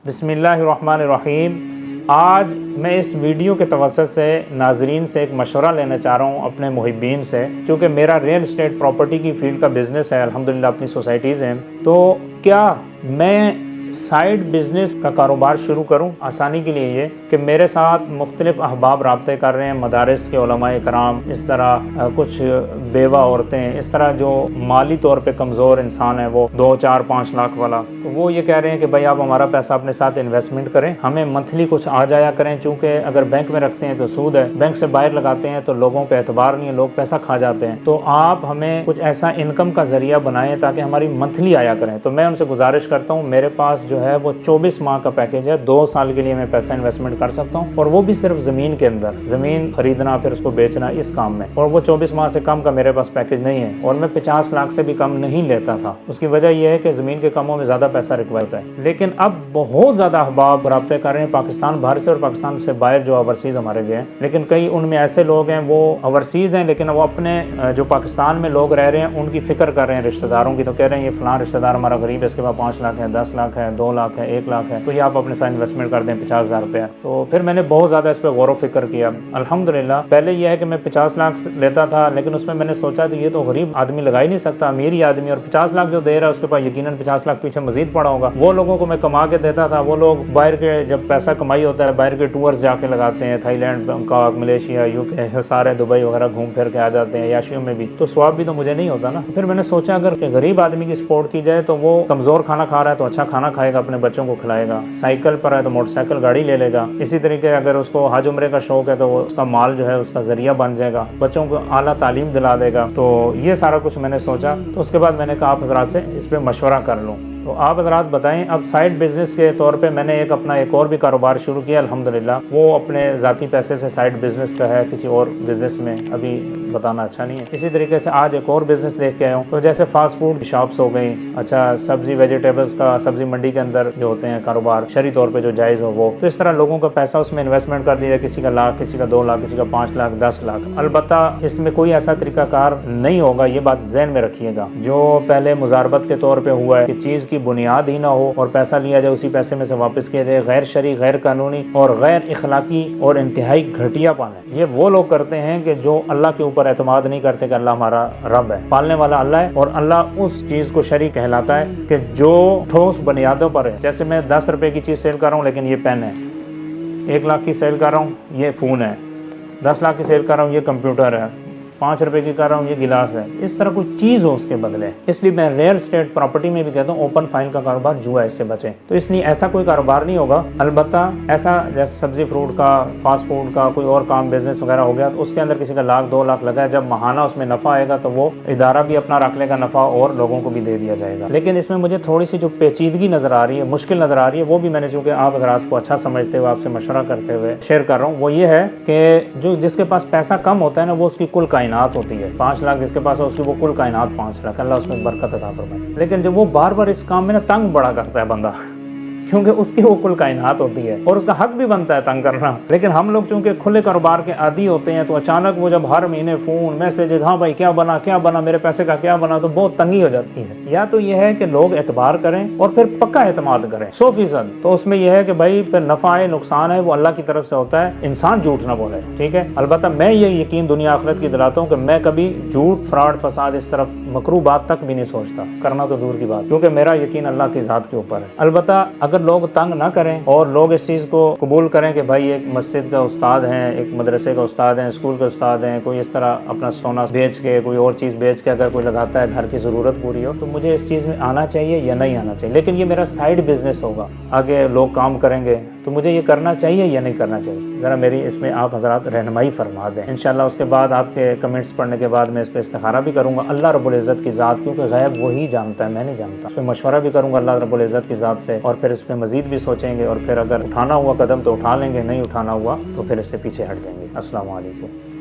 بسم اللہ الرحمن الرحیم۔ آج میں اس ویڈیو کے توسط سے ناظرین سے ایک مشورہ لینا چاہ رہا ہوں اپنے محبین سے، چونکہ میرا ریئل اسٹیٹ پراپرٹی کی فیلڈ کا بزنس ہے، الحمدللہ اپنی سوسائٹیز ہیں، تو کیا میں سائیڈ بزنس کا کاروبار شروع کروں؟ آسانی کے لیے یہ کہ میرے ساتھ مختلف احباب رابطے کر رہے ہیں، مدارس کے علماء کرام، اس طرح کچھ بیوہ عورتیں، اس طرح جو مالی طور پہ کمزور انسان ہیں، وہ 2 4 5 لاکھ والا، تو وہ یہ کہہ رہے ہیں کہ بھائی آپ ہمارا پیسہ اپنے ساتھ انویسٹمنٹ کریں، ہمیں منتھلی کچھ آ جایا کریں، چونکہ اگر بینک میں رکھتے ہیں تو سود ہے، بینک سے باہر لگاتے ہیں تو لوگوں پہ اعتبار نہیں ہے، لوگ پیسہ کھا جاتے ہیں، تو آپ ہمیں کچھ ایسا انکم کا ذریعہ بنائیں تاکہ ہماری منتھلی آیا کریں۔ تو میں ان سے گزارش کرتا ہوں، میرے پاس جو ہے وہ 24 ماہ کا پیکیج ہے، 2 سال کے لیے میں پیسہ انویسٹمنٹ کر سکتا ہوں، اور وہ بھی صرف زمین کے اندر، زمین خریدنا پھر اس کو بیچنا، اس کام میں، اور وہ 24 ماہ سے کم کا میرے پاس پیکیج نہیں ہے، اور میں 50 لاکھ سے بھی کم نہیں لیتا تھا۔ اس کی وجہ یہ ہے کہ زمین کے کاموں میں زیادہ پیسہ ریکوائر ہوتا ہے، لیکن اب بہت زیادہ احباب رابطے کر رہے ہیں پاکستان باہر سے اور پاکستان سے باہر جو اوورسیز ہمارے گئے ہیں، لیکن کئی ان میں ایسے لوگ ہیں وہ اوورسیز ہیں لیکن وہ اپنے جو پاکستان میں لوگ رہ رہے ہیں ان کی فکر کر رہے ہیں، رشتہ داروں کی، تو کہہ رہے ہیں یہ فلاں رشتہ دار ہمارا غریب ہے، اس کے پاس 5 لاکھ ہے، 10 لاکھ ہے، 2 لاکھ ہے، 1 لاکھ ہے، تو یہ آپ اپنے ساتھ انویسٹمنٹ کر دیں 50,000 روپیہ۔ تو پھر میں نے بہت زیادہ اس پہ غور و فکر کیا۔ الحمدللہ پہلے یہ ہے کہ میں 50 لاکھ لیتا تھا، لیکن اس میں نے سوچا کہ یہ تو غریب آدمی لگا ہی نہیں سکتا، امیر ہی آدمی، اور 50 لاکھ جو دے رہا ہے اس کے پاس یقیناً 50 لاکھ پیچھے مزید پڑا ہوگا۔ وہ لوگوں کو میں کما کے دیتا تھا، وہ لوگ باہر کے، جب پیسہ کمائی ہوتا ہے باہر کے ٹورز جا کے لگاتے ہیں، Thailand, Bangkok, Malaysia, UK, سارے دبئی وغیرہ گھوم پھر کے آ جاتے ہیں، عیاشیوں میں بھی، تو ثواب بھی تو مجھے نہیں ہوتا نا۔ پھر میں نے سوچا اگر کہ غریب آدمی کی سپورٹ کی جائے تو وہ کمزور کھانا کھا رہا ہے تو اچھا کھانا کھائے گا، اپنے بچوں کو کھلائے گا، سائیکل پر ہے تو موٹر سائیکل گاڑی لے لے گا، اسی طریقے اگر اس کو حج عمرے کا شوق ہے تو وہ اس کا مال جو ہے اس کا ذریعہ بن جائے گا، بچوں کو اعلیٰ تعلیم دلا دے گا۔ تو یہ سارا کچھ میں نے سوچا، تو اس کے بعد میں نے کہا آپ حضرات سے اس پہ مشورہ کر لوں۔ تو آپ حضرات بتائیں، اب سائیڈ بزنس کے طور پہ میں نے ایک اور بھی کاروبار شروع کیا الحمدللہ، وہ اپنے ذاتی پیسے سے سائیڈ بزنس کا ہے، کسی اور بزنس میں ابھی بتانا اچھا نہیں ہے۔ اسی طریقے سے آج ایک اور بزنس دیکھ کے آیا ہوں، تو جیسے فاسٹ فوڈ شاپس ہو گئی، اچھا سبزی ویجیٹیبلز کا، سبزی منڈی کے اندر جو ہوتے ہیں کاروبار شرعی طور پہ جو جائز ہو وہ، تو اس طرح لوگوں کا پیسہ اس میں انویسٹمنٹ کر دیا، کسی کا لاکھ، کسی کا 2 لاکھ، کسی کا 5 لاکھ، 10 لاکھ۔ البتہ اس میں کوئی ایسا طریقہ کار نہیں ہوگا، یہ بات ذہن میں رکھیے گا، جو پہلے مزاربت کے طور پہ ہوا ہے کہ چیز کی بنیاد ہی نہ ہو اور پیسہ لیا جائے، اسی پیسے میں سے واپس کیا جائے، غیر شرعی، غیر قانونی اور غیر اخلاقی اور انتہائی گھٹیا پانا ہے۔ یہ وہ لوگ کرتے ہیں کہ جو اللہ کے اوپر اعتماد نہیں کرتے کہ اللہ ہمارا رب ہے، پالنے والا اللہ ہے، اور اللہ اس چیز کو شرعی کہلاتا ہے کہ جو ٹھوس بنیادوں پر ہے۔ جیسے میں 10 روپے کی چیز سیل کر رہا ہوں لیکن یہ پین ہے، 1 لاکھ کی سیل کر رہا ہوں یہ فون ہے، 10 لاکھ کی سیل کر رہا ہوں یہ کمپیوٹر ہے، 5 روپے کی کر رہا ہوں یہ گلاس ہے، اس طرح کوئی چیز ہو اس کے بدلے۔ اس لیے میں ریئل اسٹیٹ پراپرٹی میں بھی کہتا ہوں اوپن فائل کا کاروبار جو ہے اس سے بچیں۔ تو اس لیے ایسا کوئی کاروبار نہیں ہوگا، البتہ ایسا جیسے سبزی فروٹ کا، فاسٹ فوڈ کا کوئی اور کام بزنس وغیرہ ہو گیا تو اس کے اندر کسی کا 1 لاکھ 2 لاکھ لگا ہے، جب ماہانہ اس میں نفع آئے گا تو وہ ادارہ بھی اپنا رکھ لے گا نفع اور لوگوں کو بھی دے دیا جائے گا۔ لیکن اس میں مجھے تھوڑی سی جو پیچیدگی نظر آ رہی ہے، مشکل نظر آ رہی ہے، وہ بھی میں نے چونکہ آپ حضرات کو اچھا سمجھتے ہوئے آپ سے مشورہ کرتے ہوئے شیئر کر رہا ہوں، وہ یہ ہے کہ جس کے پاس پیسہ کم ہوتا ہے نا، وہ اس کی کل کائنات ہوتی ہے۔ 5 لاکھ جس کے پاس ہے اس کی وہ کل کائنات 5 لاکھ، اللہ اس میں برکت عطا فرمائے۔ لیکن جب وہ بار بار اس کام میں نا تنگ بڑا کرتا ہے بندہ، کیونکہ اس کی وہ کل کائنات ہوتی ہے اور اس کا حق بھی بنتا ہے تنگ کرنا، لیکن ہم لوگ چونکہ کھلے کاروبار کے عادی ہوتے ہیں تو اچانک وہ جب ہر مہینے فون میسیجز، ہاں بھائی کیا بنا میرے پیسے کا کیا بنا، تو بہت تنگی ہو جاتی ہے۔ یا تو یہ ہے کہ لوگ اعتبار کریں اور پھر پکا اعتماد کریں 100%، تو اس میں یہ ہے کہ بھائی پھر نفع ہے نقصان ہے وہ اللہ کی طرف سے ہوتا ہے، انسان جھوٹ نہ بولے، ٹھیک ہے۔ البتہ میں یہ یقین دنیا آخرت کی دلاتا ہوں کہ میں کبھی جھوٹ، فراڈ، فساد اس طرف مکروہ بات تک بھی نہیں سوچتا، کرنا تو دور کی بات، کیونکہ میرا یقین اللہ کی ذات کے اوپر ہے۔ البتہ اگر لوگ تنگ نہ کریں اور لوگ اس چیز کو قبول کریں کہ بھائی ایک مسجد کا استاد ہیں، ایک مدرسے کا استاد ہیں، اسکول کا استاد ہیں، کوئی اس طرح اپنا سونا بیچ کے، کوئی اور چیز بیچ کے اگر کوئی لگاتا ہے گھر کی ضرورت پوری ہو، تو مجھے اس چیز میں آنا چاہیے یا نہیں آنا چاہیے، لیکن یہ میرا سائیڈ بزنس ہوگا، آگے لوگ کام کریں گے تو مجھے یہ کرنا چاہیے یا نہیں کرنا چاہیے، ذرا میری اس میں آپ حضرات رہنمائی فرما دیں انشاءاللہ۔ اس کے بعد آپ کے کمنٹس پڑھنے کے بعد میں اس پہ استخارہ بھی کروں گا اللہ رب العزت کی ذات، کیونکہ غیب وہی جانتا ہے، میں نہیں جانتا، اس پہ مشورہ بھی کروں گا اللہ رب العزت کی ذات سے، اور پھر اس پہ مزید بھی سوچیں گے، اور پھر اگر اٹھانا ہوا قدم تو اٹھا لیں گے، نہیں اٹھانا ہوا تو پھر اس سے پیچھے ہٹ جائیں گے۔ السلام علیکم۔